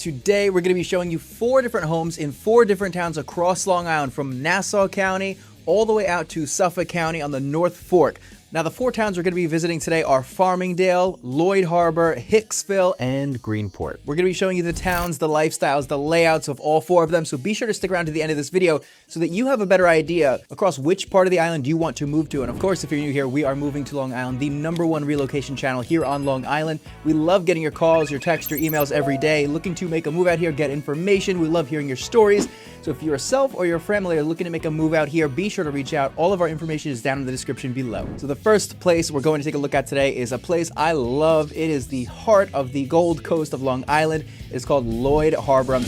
Today, we're going to be showing you 4 different homes in 4 different towns across Long Island, from Nassau County all the way out to Suffolk County on the North Fork. Now, the 4 towns we're going to be visiting today are Farmingdale, Lloyd Harbor, Hicksville, and Greenport. We're going to be showing you the towns, the lifestyles, the layouts of all 4 of them, so be sure to stick around to the end of this video so that you have a better idea across which part of the island you want to move to. And of course, if you're new here, we are moving to Long Island, the #1 relocation channel here on Long Island. We love getting your calls, your texts, your emails every day, looking to make a move out here, get information. We love hearing your stories. So if you yourself or your family are looking to make a move out here, be sure to reach out. All of our information is down in the description below. So the first place we're going to take a look at today is a place I love. It is the heart of the Gold Coast of Long Island. It's called Lloyd Harbor. So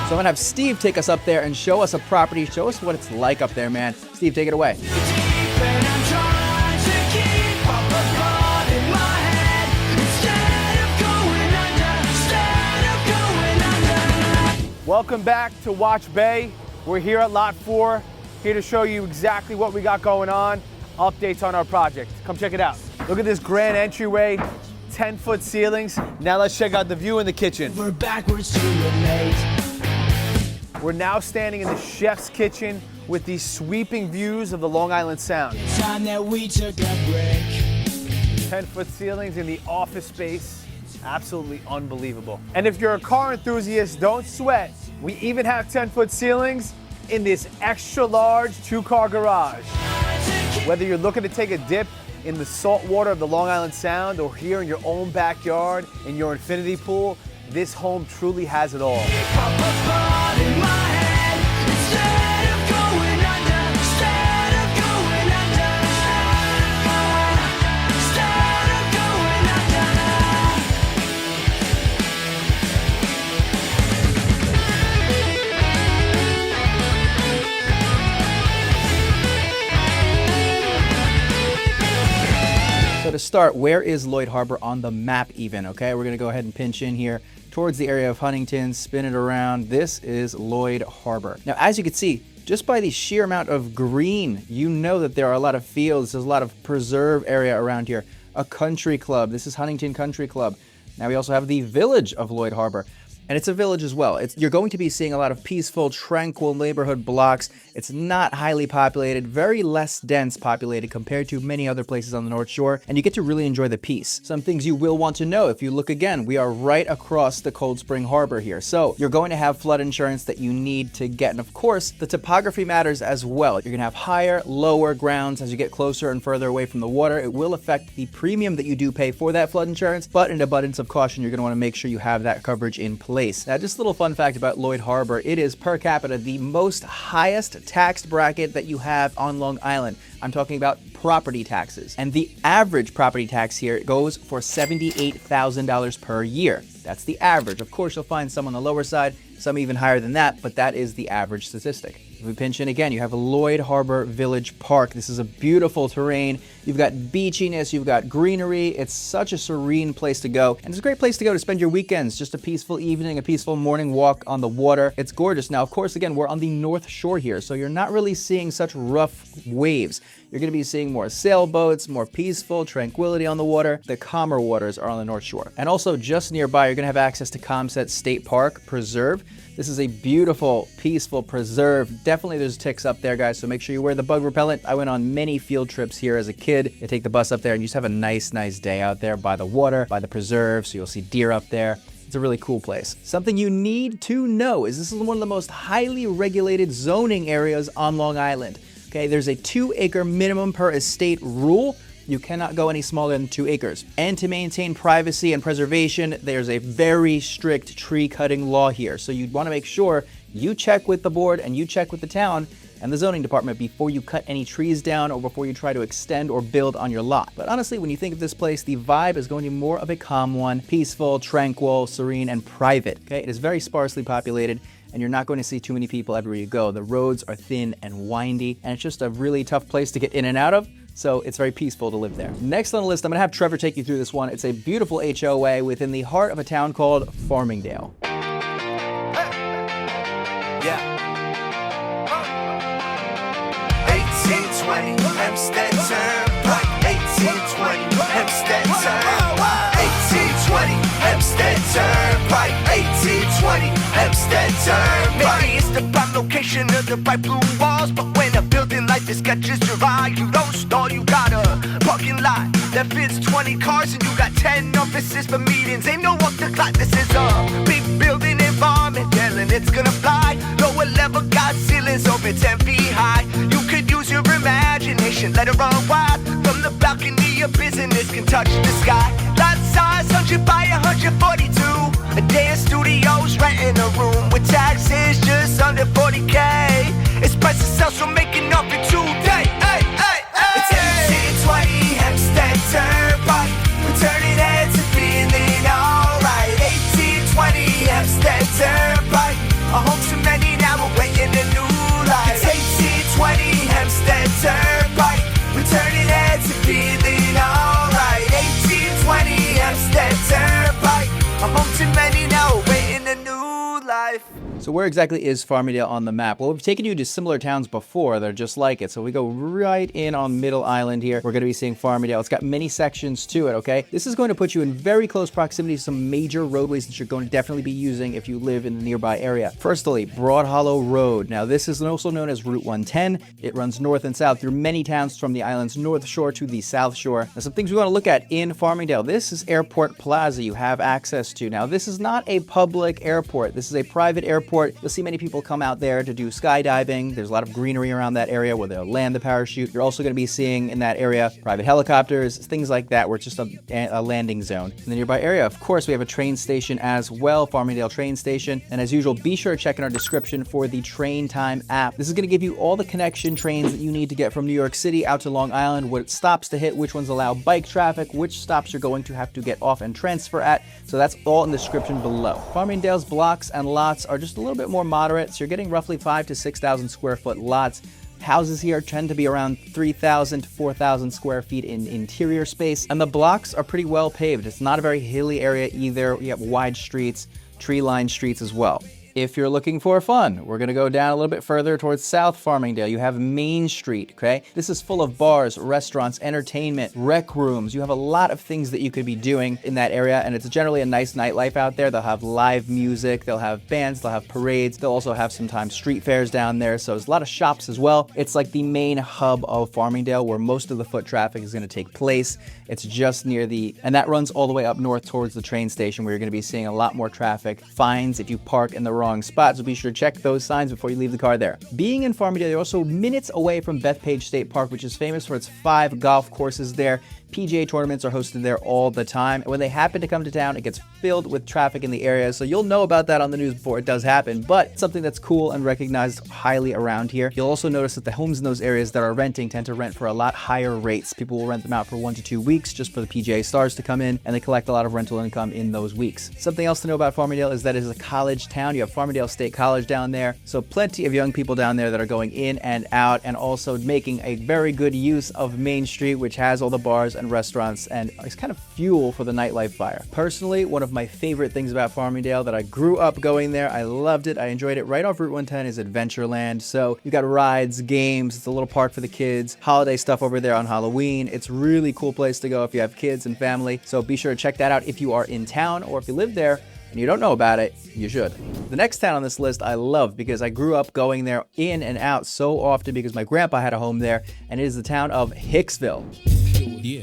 I'm gonna have Steve take us up there and show us a property, show us what it's like up there, man. Steve, take it away. Welcome back to Watch Bay. We're here at Lot 4, here to show you exactly what we got going on, updates on our project. Come check it out. Look at this grand entryway, 10-foot ceilings. Now let's check out the view in the kitchen. We're backwards to relate. We're now standing in the chef's kitchen with these sweeping views of the Long Island Sound. Time that we took a break. 10-foot ceilings in the office space. Absolutely unbelievable. And if you're a car enthusiast, don't sweat. We even have 10-foot ceilings in this extra large 2-car garage. Whether you're looking to take a dip in the salt water of the Long Island Sound or here in your own backyard in your infinity pool, this home truly has it all. So to start, where is Lloyd Harbor on the map even, okay? We're gonna go ahead and pinch in here towards the area of Huntington, spin it around. This is Lloyd Harbor. Now, as you can see, just by the sheer amount of green, you know that there are a lot of fields, there's a lot of preserve area around here. A country club, this is Huntington Country Club. Now we also have the village of Lloyd Harbor. And it's a village as well. You're going to be seeing a lot of peaceful, tranquil neighborhood blocks. It's not highly populated, very less dense populated compared to many other places on the North Shore, and you get to really enjoy the peace. Some things you will want to know if you look again, we are right across the Cold Spring Harbor here. So you're going to have flood insurance that you need to get. And of course, the topography matters as well. You're gonna have higher, lower grounds as you get closer and further away from the water. It will affect the premium that you do pay for that flood insurance, but in abundance of caution, you're gonna wanna make sure you have that coverage in place. Now, just a little fun fact about Lloyd Harbor, it is per capita the most highest taxed bracket that you have on Long Island. I'm talking about property taxes. And the average property tax here goes for $78,000 per year. That's the average. Of course, you'll find some on the lower side, some even higher than that, but that is the average statistic. If we pinch in again, you have Lloyd Harbor Village Park. This is a beautiful terrain. You've got beachiness, you've got greenery. It's such a serene place to go. And it's a great place to go to spend your weekends. Just a peaceful evening, a peaceful morning walk on the water. It's gorgeous. Now, of course, again, we're on the North Shore here, so you're not really seeing such rough waves. You're going to be seeing more sailboats, more peaceful tranquility on the water. The calmer waters are on the North Shore. And also just nearby, you're going to have access to Comset State Park Preserve. This is a beautiful, peaceful preserve. Definitely there's ticks up there, guys, so make sure you wear the bug repellent. I went on many field trips here as a kid. You take the bus up there and you just have a nice day out there by the water, by the preserve, so you'll see deer up there. It's a really cool place. Something you need to know is this is one of the most highly regulated zoning areas on Long Island. Okay, there's a 2-acre minimum per estate rule. You cannot go any smaller than 2 acres. And to maintain privacy and preservation, there's a very strict tree cutting law here. So you'd want to make sure you check with the board and you check with the town and the zoning department before you cut any trees down or before you try to extend or build on your lot. But honestly, when you think of this place, the vibe is going to be more of a calm one, peaceful, tranquil, serene, and private. Okay, it is very sparsely populated, and you're not going to see too many people everywhere you go. The roads are thin and windy, and it's just a really tough place to get in and out of. So it's very peaceful to live there. Next on the list, I'm gonna have Trevor take you through this one. It's a beautiful HOA within the heart of a town called Farmingdale. Yeah. 1820 Hempstead Turnpike. 1820 Hempstead Turnpike. Hempstead Turnpike, 1820 Hempstead Turnpike. Maybe it's the prime location of the bright blue walls, but when a building like this catches your eye, you don't stall, you got a parking lot that fits 20 cars, and you got 10 offices for meetings. Ain't no walk the clock, this is a big building environment, and it's gonna fly. Lower level got ceilings over 10 feet high. You could use your imagination, let it run wild. From the balcony, your business can touch the sky. Lot size 100 by 142. A day of studios, renting a room with taxes just under 40K. It's price of sales from making up in 2 days. Hey, hey, hey. It's 1820 Hempstead Turnpike. We're turning heads and feeling alright. 1820 Hempstead Turnpike. A home to many, now we're waiting a new life. It's 1820 Hempstead Turnpike. We're turning heads and feeling alright. 1820 Hempstead Turnpike. A home to many, now we're waiting a new life. So where exactly is Farmingdale on the map? Well, we've taken you to similar towns before that are just like it. So we go right in on Middle Island here. We're going to be seeing Farmingdale. It's got many sections to it, okay? This is going to put you in very close proximity to some major roadways that you're going to definitely be using if you live in the nearby area. Firstly, Broad Hollow Road. Now, this is also known as Route 110. It runs north and south through many towns from the island's north shore to the south shore. Now, some things we want to look at in Farmingdale. This is Airport Plaza you have access to. Now, this is not a public airport. This is a private airport. You'll see many people come out there to do skydiving. There's a lot of greenery around that area where they'll land the parachute. You're also going to be seeing in that area private helicopters, things like that, where it's just a landing zone. In the nearby area, of course, we have a train station as well, Farmingdale train station. And as usual, be sure to check in our description for the Train Time app. This is going to give you all the connection trains that you need to get from New York City out to Long Island, what stops to hit, which ones allow bike traffic, which stops you're going to have to get off and transfer at. So that's all in the description below. Farmingdale's blocks and lots are just a little bit more moderate, so you're getting roughly 5,000 to 6,000 square foot lots. Houses here tend to be around 3,000 to 4,000 square feet in interior space, and the blocks are pretty well paved. It's not a very hilly area either. You have wide streets, tree-lined streets as well. If you're looking for fun, we're going to go down a little bit further towards South Farmingdale. You have Main Street, okay? This is full of bars, restaurants, entertainment, rec rooms. You have a lot of things that you could be doing in that area, and it's generally a nice nightlife out there. They'll have live music, they'll have bands, they'll have parades. They'll also have sometimes street fairs down there, so there's a lot of shops as well. It's like the main hub of Farmingdale where most of the foot traffic is going to take place. It's just near and that runs all the way up north towards the train station where you're going to be seeing a lot more traffic. Fines if you park in the wrong spot, so be sure to check those signs before you leave the car there. Being in Farmingdale, you're also minutes away from Bethpage State Park, which is famous for its 5 golf courses there. PGA tournaments are hosted there all the time. And when they happen to come to town, it gets filled with traffic in the area. So you'll know about that on the news before it does happen, but it's something that's cool and recognized highly around here. You'll also notice that the homes in those areas that are renting tend to rent for a lot higher rates. People will rent them out for 1 to 2 weeks just for the PGA stars to come in, and they collect a lot of rental income in those weeks. Something else to know about Farmingdale is that it is a college town. You have Farmingdale State College down there. So plenty of young people down there that are going in and out, and also making a very good use of Main Street, which has all the bars and restaurants, and it's kind of fuel for the nightlife fire. Personally, one of my favorite things about Farmingdale that I grew up going there, I loved it, I enjoyed it, right off Route 110 is Adventureland. So you've got rides, games, it's a little park for the kids, holiday stuff over there on Halloween. It's a really cool place to go if you have kids and family. So be sure to check that out if you are in town, or if you live there and you don't know about it, you should. The next town on this list I love because I grew up going there in and out so often because my grandpa had a home there, and it is the town of Hicksville. Yeah.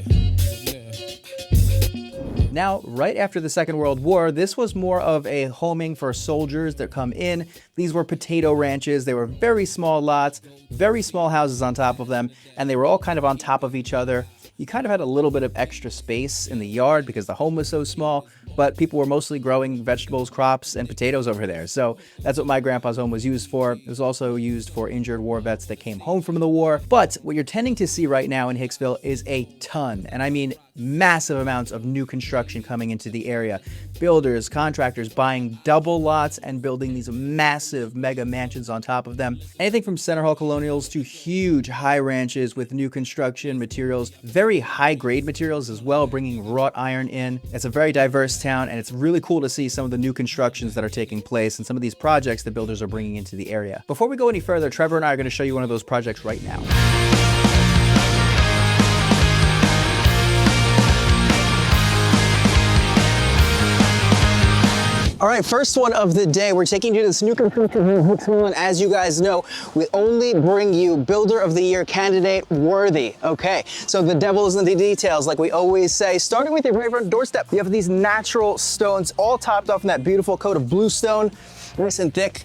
Now, right after the Second World War, this was more of a homing for soldiers that come in. These were potato ranches. They were very small lots, very small houses on top of them, and they were all kind of on top of each other. You kind of had a little bit of extra space in the yard because the home was so small, but people were mostly growing vegetables, crops, and potatoes over there. So that's what my grandpa's home was used for. It was also used for injured war vets that came home from the war. But what you're tending to see right now in Hicksville is a ton, and I mean massive amounts of new construction coming into the area. Builders, contractors buying double lots and building these massive mega mansions on top of them. Anything from Center Hall colonials to huge high ranches with new construction materials, very high grade materials as well, bringing wrought iron in. It's a very diverse town, and it's really cool to see some of the new constructions that are taking place and some of these projects that builders are bringing into the area. Before we go any further, Trevor and I are going to show you one of those projects right now. All right, first one of the day. We're taking you to this new construction in Hicksville, and as you guys know, we only bring you Builder of the Year candidate worthy. Okay, so the devil is in the details, like we always say. Starting with your very front doorstep, you have these natural stones, all topped off in that beautiful coat of bluestone, nice and thick,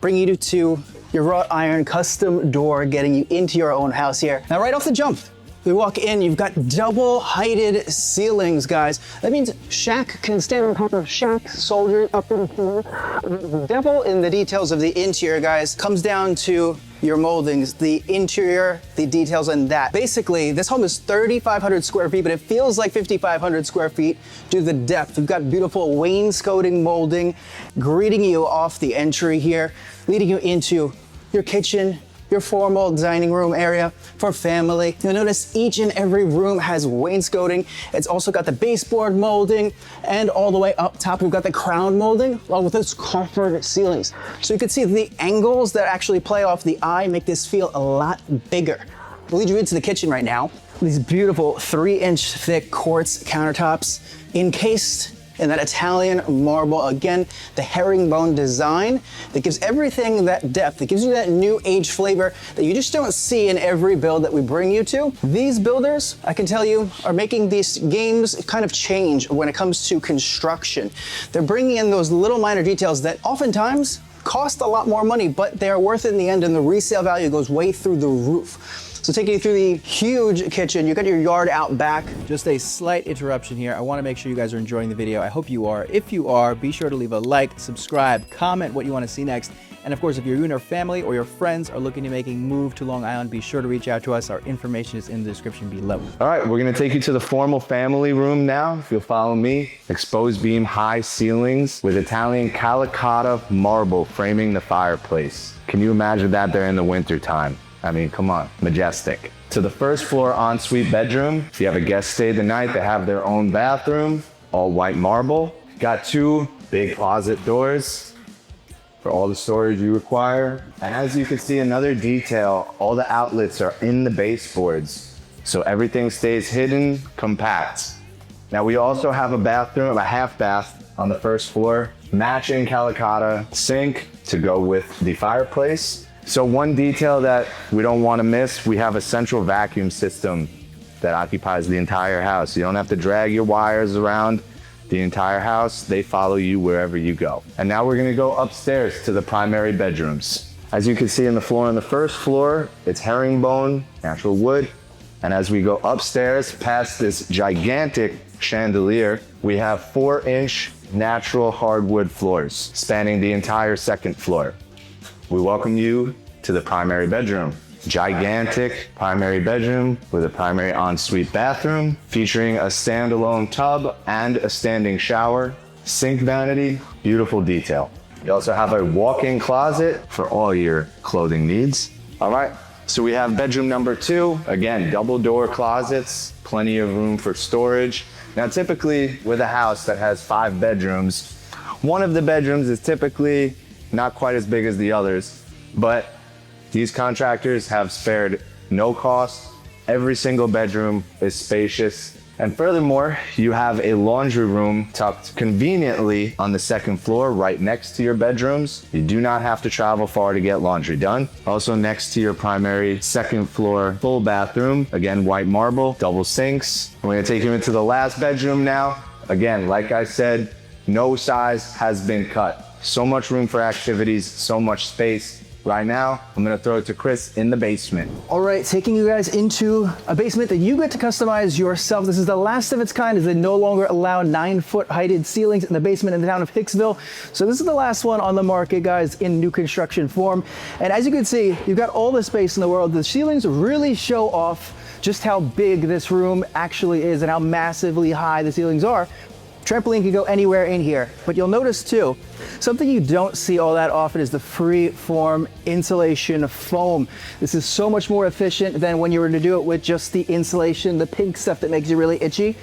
bringing you to your wrought iron custom door, getting you into your own house here. Now, right off the jump, we walk in, you've got double heighted ceilings, guys. That means shack can stand on top of shack, soldier up in the floor. The devil in the details of the interior, guys, comes down to your moldings, the interior, the details on that. Basically, this home is 3,500 square feet, but it feels like 5,500 square feet due to the depth. We've got beautiful wainscoting molding greeting you off the entry here, leading you into your kitchen, your formal dining room area for family. You'll notice each and every room has wainscoting. It's also got the baseboard molding, and all the way up top, we've got the crown molding, along with those coffered ceilings. So you can see the angles that actually play off the eye make this feel a lot bigger. We'll lead you into the kitchen right now. These beautiful 3-inch thick quartz countertops encased in that Italian marble. Again, the herringbone design that gives everything that depth. It gives you that new age flavor that you just don't see in every build that we bring you to. These builders, I can tell you, are making these games kind of change when it comes to construction. They're bringing in those little minor details that oftentimes cost a lot more money, but they are worth it in the end, and the resale value goes way through the roof. So taking you through the huge kitchen, you got your yard out back. Just a slight interruption here. I want to make sure you guys are enjoying the video. I hope you are. If you are, be sure to leave a like, subscribe, comment what you want to see next. And of course, if you and your family or your friends are looking to making move to Long Island, be sure to reach out to us. Our information is in the description below. All right, we're gonna take you to the formal family room now, if you'll follow me. Exposed beam high ceilings with Italian calicotta marble framing the fireplace. Can you imagine that there in the winter time? I mean, come on, majestic. To the first floor ensuite bedroom. If you have a guest stay the night, they have their own bathroom, all white marble. Got 2 big closet doors for all the storage you require. And as you can see, another detail, all the outlets are in the baseboards, so everything stays hidden, compact. Now we also have a bathroom, a half bath on the first floor, matching calicotta sink to go with the fireplace. So one detail that we don't want to miss, we have a central vacuum system that occupies the entire house. You don't have to drag your wires around the entire house. They follow you wherever you go. And now we're gonna go upstairs to the primary bedrooms. As you can see in the floor on the first floor, it's herringbone, natural wood. And as we go upstairs past this gigantic chandelier, we have 4-inch natural hardwood floors spanning the entire second floor. We welcome you to the primary bedroom. Gigantic primary bedroom with a primary ensuite bathroom featuring a standalone tub and a standing shower, sink vanity, beautiful detail. You also have a walk-in closet for all your clothing needs. All right, so we have bedroom number 2. Again, double door closets, plenty of room for storage. Now, typically with a house that has 5 bedrooms, one of the bedrooms is typically not quite as big as the others, but these contractors have spared no cost. Every single bedroom is spacious. And furthermore, you have a laundry room tucked conveniently on the second floor, right next to your bedrooms. You do not have to travel far to get laundry done. Also next to your primary second floor full bathroom. Again, white marble, double sinks. We're gonna take you into the last bedroom now. Again, like I said, no size has been cut. So much room for activities, so much space. Right now, I'm gonna throw it to Chris in the basement. All right, taking you guys into a basement that you get to customize yourself. This is the last of its kind, as they no longer allow 9-foot heighted ceilings in the basement in the town of Hicksville. So this is the last one on the market, guys, in new construction form. And as you can see, you've got all the space in the world. The ceilings really show off just how big this room actually is and how massively high the ceilings are. Trampoline can go anywhere in here, but you'll notice too, something you don't see all that often is the free-form insulation foam. This is so much more efficient than when you were to do it with just the insulation, the pink stuff that makes you really itchy.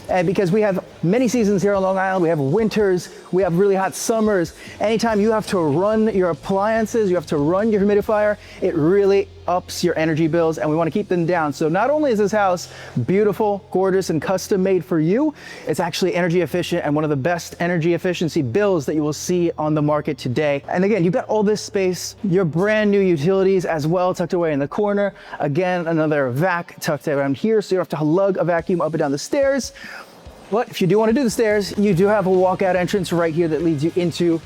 And because we have many seasons here on Long Island. We have winters, we have really hot summers. Anytime you have to run your appliances, you have to run your humidifier, it really ups your energy bills, and we want to keep them down. So not only is this house beautiful, gorgeous, and custom made for you, it's actually energy efficient and one of the best energy efficiency bills that you will see on the market today. And again, you've got all this space, your brand new utilities as well tucked away in the corner. Again, another vac tucked around here, so you don't have to lug a vacuum up and down the stairs. But if you do want to do the stairs, you do have a walkout entrance right here that leads you into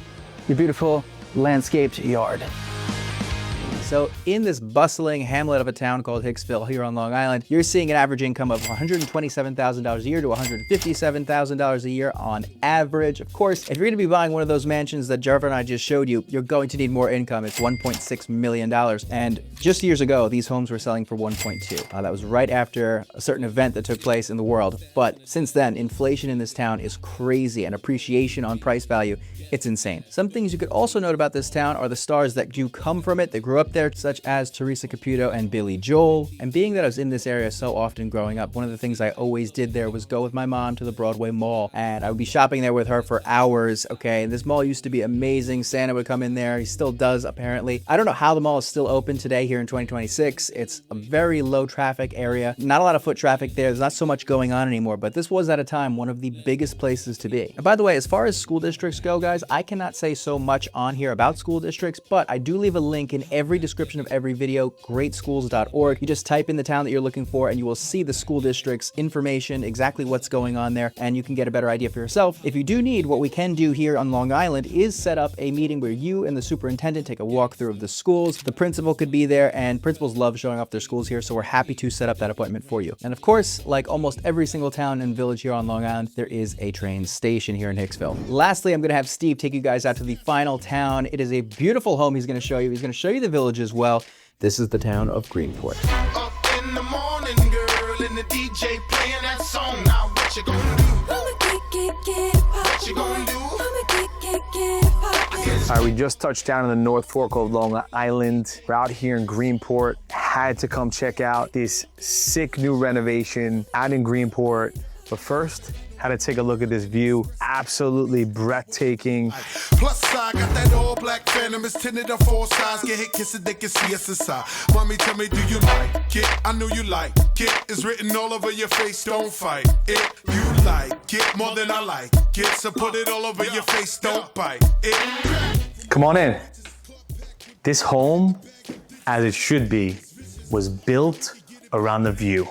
your beautiful landscaped yard. So in this bustling hamlet of a town called Hicksville here on Long Island, you're seeing an average income of $127,000 a year to $157,000 a year on average. Of course, if you're gonna be buying one of those mansions that Jarver and I just showed you, you're going to need more income. It's $1.6 million. And just years ago, these homes were selling for 1.2. That was right after a certain event that took place in the world. But since then, inflation in this town is crazy, and appreciation on price value, it's insane. Some things you could also note about this town are the stars that do come from it. They grew up there, such as Teresa Caputo and Billy Joel. And being that I was in this area so often growing up, one of the things I always did there was go with my mom to the Broadway Mall, and I would be shopping there with her for hours, okay? And this mall used to be amazing. Santa would come in there. He still does, apparently. I don't know how the mall is still open today here in 2026. It's a very low traffic area. Not a lot of foot traffic there. There's not so much going on anymore, but this was at a time one of the biggest places to be. And by the way, as far as school districts go, guys, I cannot say so much on here about school districts, but I do leave a link in every description of every video, greatschools.org. You just type in the town that you're looking for and you will see the school district's information, exactly what's going on there, and you can get a better idea for yourself. If you do need, what we can do here on Long Island is set up a meeting where you and the superintendent take a walkthrough of the schools. The principal could be there, and principals love showing off their schools here, so we're happy to set up that appointment for you. And of course, like almost every single town and village here on Long Island, there is a train station here in Hicksville. Lastly, I'm gonna have Steve take you guys out to the final town. It is a beautiful home he's gonna show you. He's gonna show you the village as well. This is the town of Greenport. Up in the morning, girl, and the DJ playing that song. Now what you gonna do? What you gonna do? All right, we just touched down in the North Fork of Long Island. We're out here in Greenport. Had to come check out this sick new renovation out in Greenport. But first, had to take a look at this view. Absolutely breathtaking. Plus I got that all black phantom, it's tinted on 4 sides. Get hit, kiss it, they can see us inside. Mommy, tell me, do you like it? I know you like it. It's written all over your face, don't fight it. You like it more than I like it. So put it all over your face, don't bite it. Come on in. This home, as it should be, was built around the view.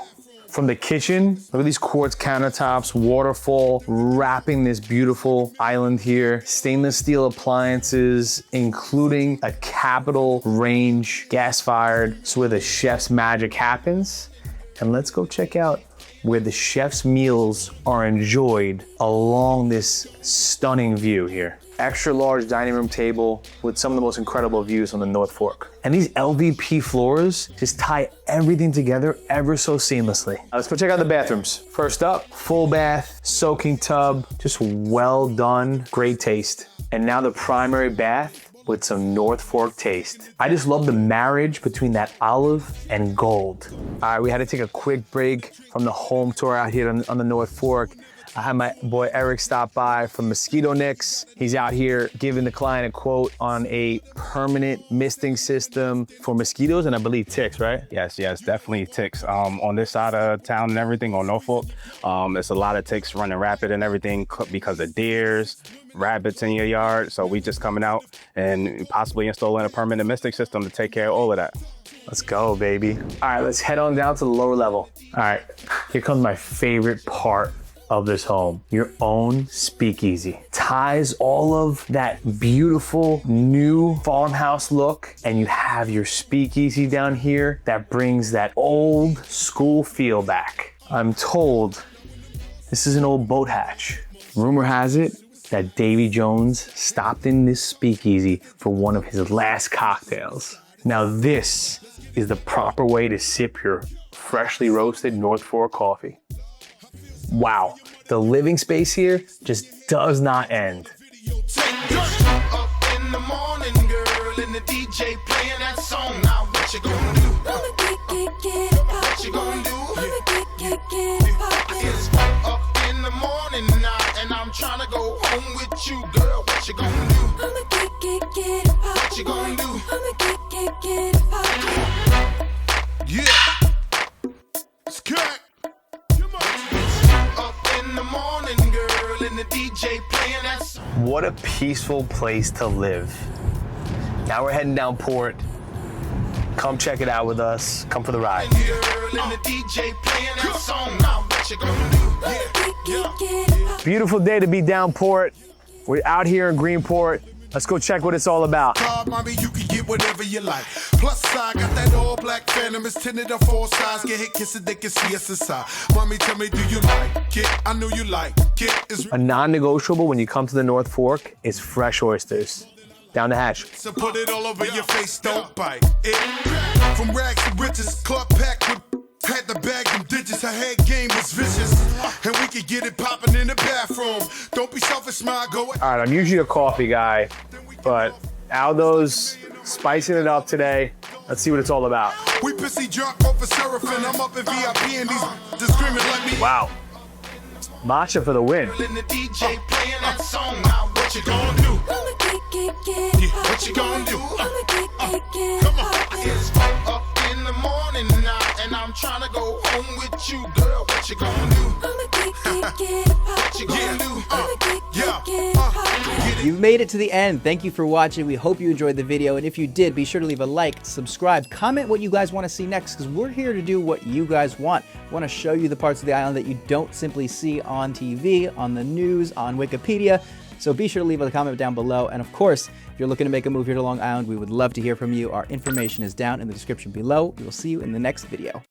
From the kitchen, look at these quartz countertops, waterfall, wrapping this beautiful island here. Stainless steel appliances, including a capital range, gas-fired. So where the chef's magic happens. And let's go check out where the chef's meals are enjoyed along this stunning view here. Extra large dining room table with some of the most incredible views on the North Fork. And these LVP floors just tie everything together ever so seamlessly. Let's go check out the bathrooms. First up, full bath, soaking tub, just well done, great taste. And now the primary bath with some North Fork taste. I just love the marriage between that olive and gold. All right, we had to take a quick break from the home tour out here on the North Fork. I had my boy Eric stop by from Mosquito Nix. He's out here giving the client a quote on a permanent misting system for mosquitoes and I believe ticks, right? Yes, definitely ticks. On this side of town and everything, on Norfolk, it's a lot of ticks running rapid and everything because of deers, rabbits in your yard. So we just coming out and possibly installing a permanent misting system to take care of all of that. Let's go, baby. All right, let's head on down to the lower level. All right, here comes my favorite part of this home, your own speakeasy. Ties all of that beautiful new farmhouse look, and you have your speakeasy down here that brings that old school feel back. I'm told this is an old boat hatch. Rumor has it that Davy Jones stopped in this speakeasy for one of his last cocktails. Now this is the proper way to sip your freshly roasted North Fork coffee. Wow, the living space here just does not end. Up in the morning, girl, and the DJ playing that song. Now what you gonna do? What you gonna do? It's up in the morning now. What a peaceful place to live. Now we're heading down Port. Come check it out with us. Come for the ride. Beautiful day to be down Port. We're out here in Greenport. Let's go check what it's all about. Mommy, you can get whatever you like. Plus side, got that all black Phantom. It's tinted on 4 sides. Get hit, kiss it, they can see us inside. Mommy, tell me, do you like it? I know you like it. It's A non-negotiable when you come to the North Fork is fresh oysters. Down the hatch. so put it all over your face, don't bite it. From rags to riches, club packed with had to bag them digits. Her head game was vicious, and we could get it popping in the bathroom. Don't be selfish, my go. All right, I'm usually a coffee guy, but Aldo's spicing it up today. Let's see what it's all about. We pissy drunk off a seraphim. I'm up in VIP and these just screaming like me. Wow. Matcha for the win. And the DJ playing that song. Now what you gonna do? Yeah, what you gonna do? Come on. It's 4 up in the morning now, and I'm trying to go home with you, girl. What you gonna do? What you gonna do? You've made it to the end. Thank you for watching. We hope you enjoyed the video. And if you did, be sure to leave a like, subscribe, comment what you guys want to see next, because we're here to do what you guys want. We want to show you the parts of the island that you don't simply see on TV, on the news, on Wikipedia. So be sure to leave a comment down below. And of course, if you're looking to make a move here to Long Island, we would love to hear from you. Our information is down in the description below. We will see you in the next video.